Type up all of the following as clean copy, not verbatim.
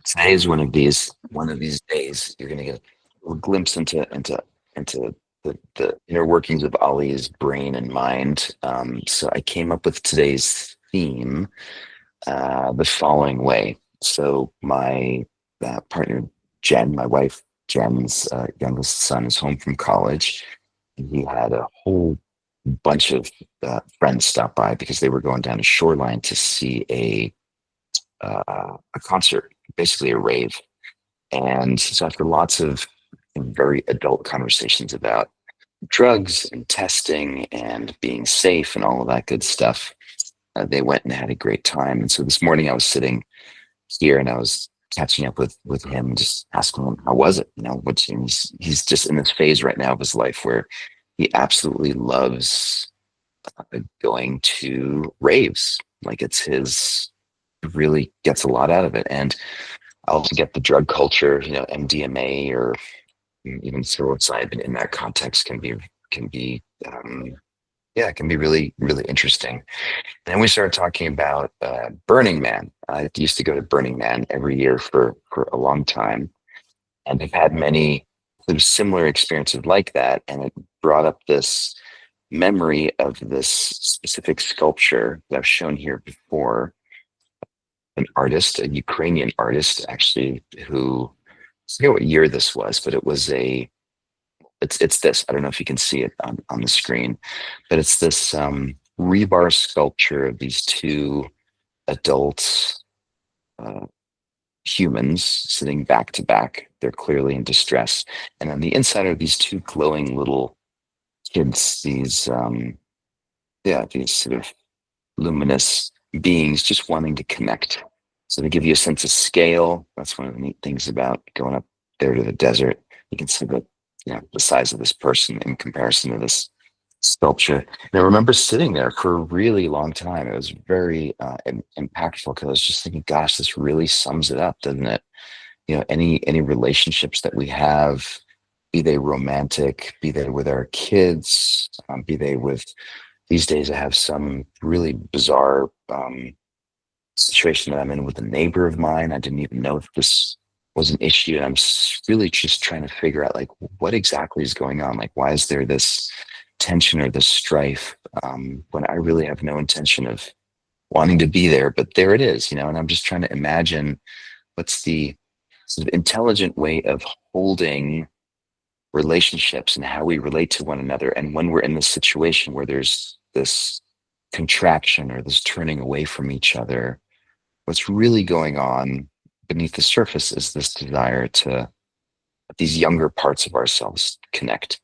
Today is one of these days. You're going to get a glimpse into the inner workings of Oli's brain and mind. So I came up with today's theme the following way. So my partner Jen, my wife Jen's youngest son, is home from college. He had a whole bunch of friends stop by because they were going down to Shoreline to see a concert, basically a rave. And so after lots of very adult conversations about drugs and testing and being safe and all of that good stuff, they went and had a great time. And so this morning I was sitting here and I was catching up with him, just asking him how was it. He's just in this phase right now of his life where he absolutely loves going to raves. Like it's his really gets a lot out of it. And I also get the drug culture, MDMA or even psilocybin in that context can be yeah, it can be really really interesting. And then we started talking about Burning Man. I used to go to Burning Man every year for a long time, and I've had many sort of similar experiences like that, and it brought up this memory of this specific sculpture that I've shown here before. An artist, a Ukrainian artist, actually, who I forget what year this was, but it's this. I don't know if you can see it on the screen, but it's this rebar sculpture of these two adult uh, humans sitting back to back. They're clearly in distress, and on the inside are these two glowing little kids. These sort of luminous beings just wanting to connect. So to give you a sense of scale, that's one of the neat things about going up there to the desert. You can see the size of this person in comparison to this sculpture. And I remember sitting there for a really long time. It was very impactful because I was just thinking, gosh, this really sums it up, doesn't it? Any relationships that we have, be they romantic, be they with our kids, be they with these days. I have some really bizarre situation that I'm in with a neighbor of mine. I didn't even know if this was an issue. And really just trying to figure out like what exactly is going on. Like, why is there this tension or this strife when I really have no intention of wanting to be there? But there it is, and I'm just trying to imagine what's the sort of intelligent way of holding relationships and how we relate to one another. And when we're in this situation where there's this contraction or this turning away from each other, what's really going on beneath the surface is this desire to let these younger parts of ourselves connect.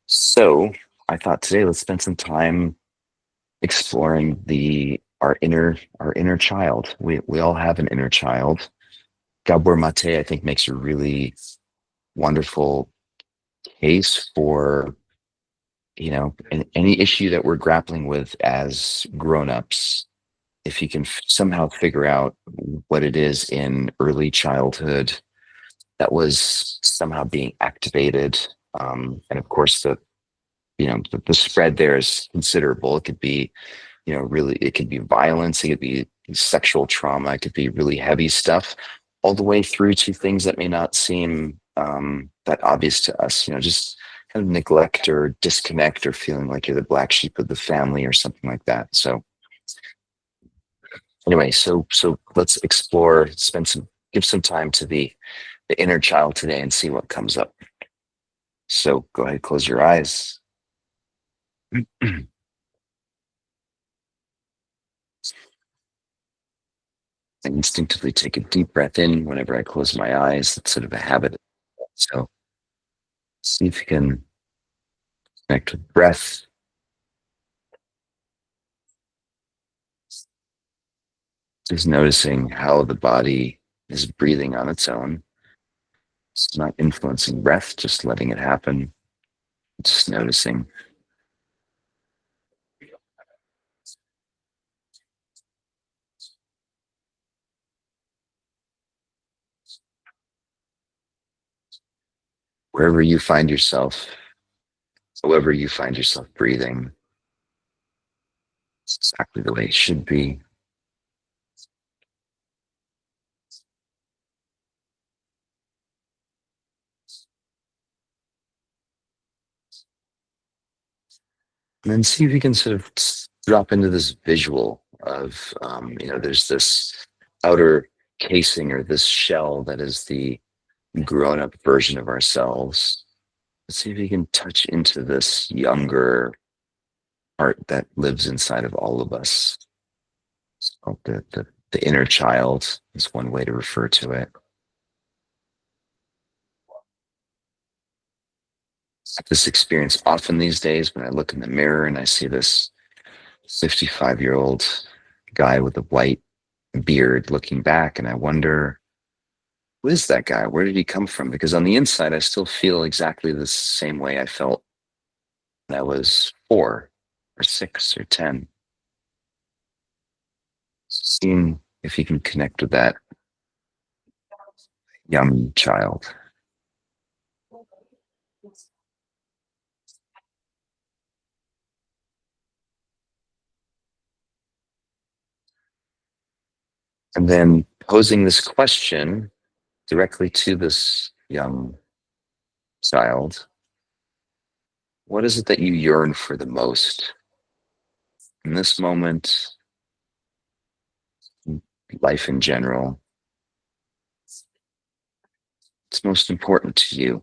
So I thought today let's spend some time exploring our inner child. We all have an inner child. Gabor Mate, I think, makes a really wonderful case for any issue that we're grappling with as grown-ups. If you can somehow figure out what it is in early childhood that was somehow being activated, and of course the spread there is considerable. It could be really, it could be violence, it could be sexual trauma, it could be really heavy stuff, all the way through to things that may not seem that obvious to us. Just kind of neglect or disconnect or feeling like you're the black sheep of the family or something like that. So anyway, so let's explore, give some time to the inner child today and see what comes up. So go ahead, close your eyes. I instinctively take a deep breath in whenever I close my eyes. It's sort of a habit. So see if you can connect with breath. Just noticing how the body is breathing on its own. It's not influencing breath, just letting it happen. Just noticing. Wherever you find yourself, however you find yourself breathing, it's exactly the way it should be. And then see if you can sort of drop into this visual of, there's this outer casing or this shell that is the grown up version of ourselves. Let's see if you can touch into this younger part that lives inside of all of us. It's called the inner child is one way to refer to it. This experience often these days when I look in the mirror and I see this 55-year-old guy with a white beard looking back, and I wonder, who is that guy? Where did he come from? Because on the inside, I still feel exactly the same way I felt when I was 4 or 6 or 10. Seeing if you can connect with that young child. And then posing this question directly to this young child. What is it that you yearn for the most in this moment, life in general? It's most important to you.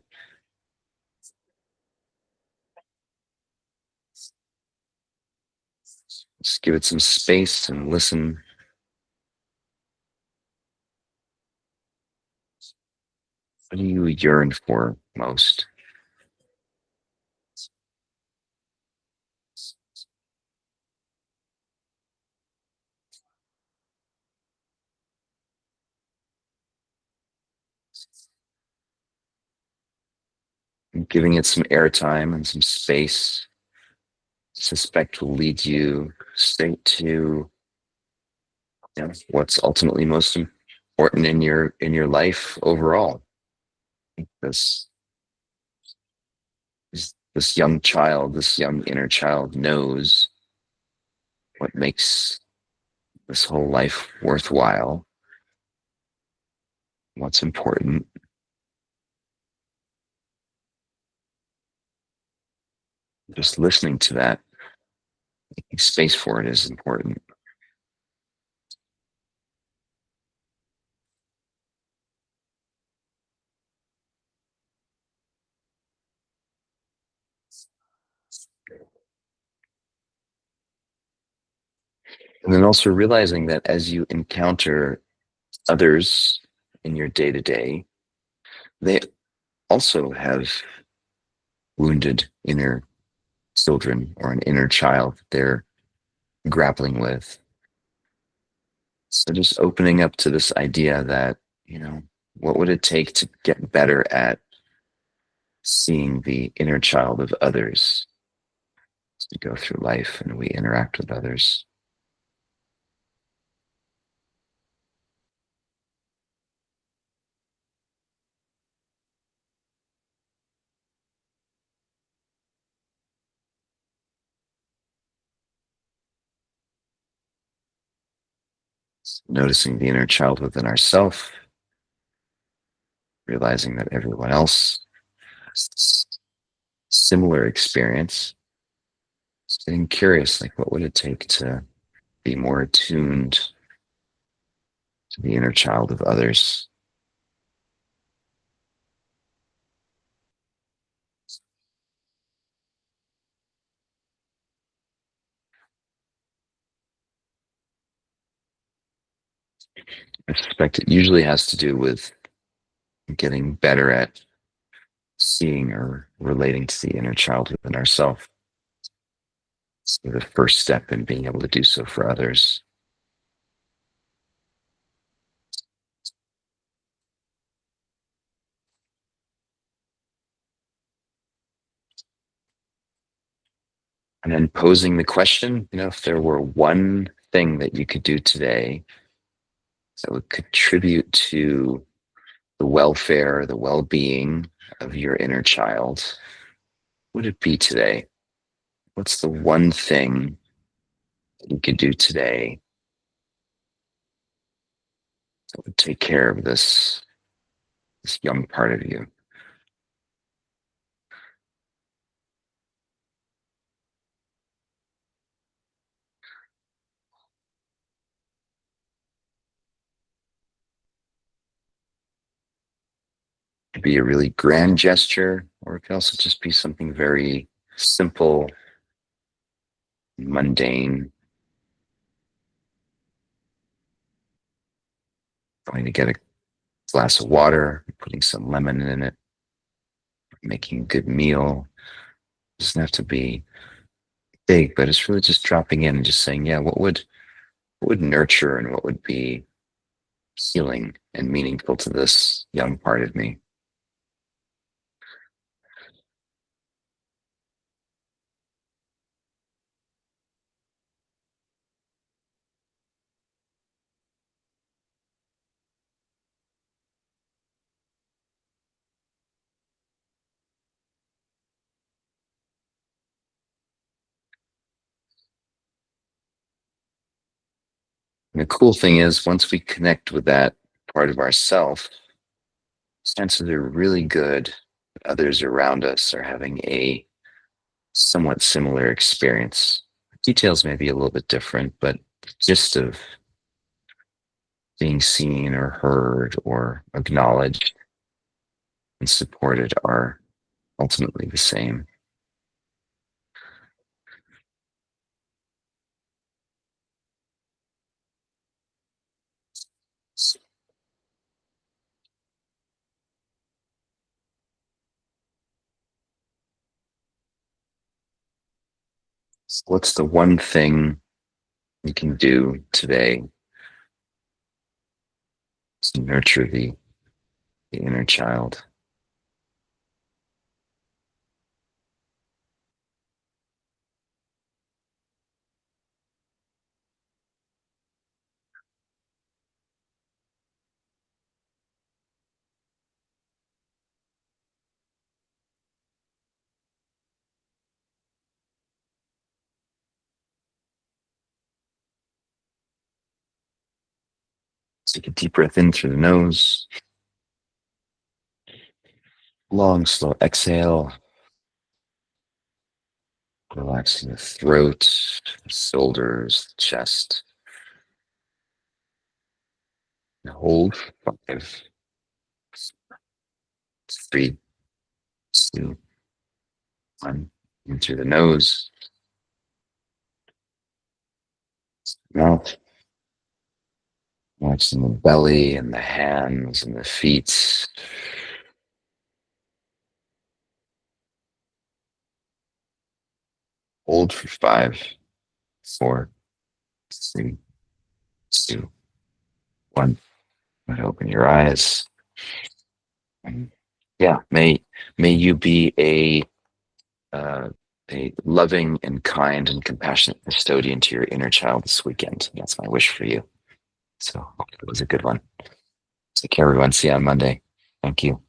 Just give it some space and listen. What do you yearn for most? And giving it some airtime and some space, suspect will lead you straight to, what's ultimately most important in your life overall. This this young child, this young inner child knows what makes this whole life worthwhile, what's important. Just listening to that, making space for it is important. And then also realizing that as you encounter others in your day to day, they also have wounded inner children or an inner child that they're grappling with. So just opening up to this idea that, what would it take to get better at seeing the inner child of others as we go through life and we interact with others? Noticing the inner child within ourselves, realizing that everyone else has this similar experience. Just getting curious, like what would it take to be more attuned to the inner child of others? I suspect it usually has to do with getting better at seeing or relating to the inner child within ourselves. It's the first step in being able to do so for others. And then posing the question, if there were one thing that you could do today that would contribute to the welfare, the well being of your inner child, what would it be today? What's the one thing that you could do today that would take care of this young part of you? 'Cause, could be a really grand gesture, or it could also just be something very simple, mundane. Going to get a glass of water, putting some lemon in it, making a good meal. It doesn't have to be big, but it's really just dropping in and just saying, yeah, what would nurture and what would be healing and meaningful to this young part of me. And the cool thing is, once we connect with that part of ourself, chances are really good that others around us are having a somewhat similar experience. Details may be a little bit different, but the gist of being seen or heard or acknowledged and supported are ultimately the same. So what's the one thing you can do today to nurture the inner child? Take a deep breath in through the nose, long, slow exhale, relaxing the throat, the shoulders, the chest. And hold 5, 3, 2, 1. In through the nose, mouth, relaxing the belly and the hands and the feet. Hold for 5, 4, 3, 2, 1. And open your eyes. And yeah, may you be uh, a loving and kind and compassionate custodian to your inner child this weekend. That's my wish for you. So hope it was a good one. Take care, everyone. See you on Monday. Thank you.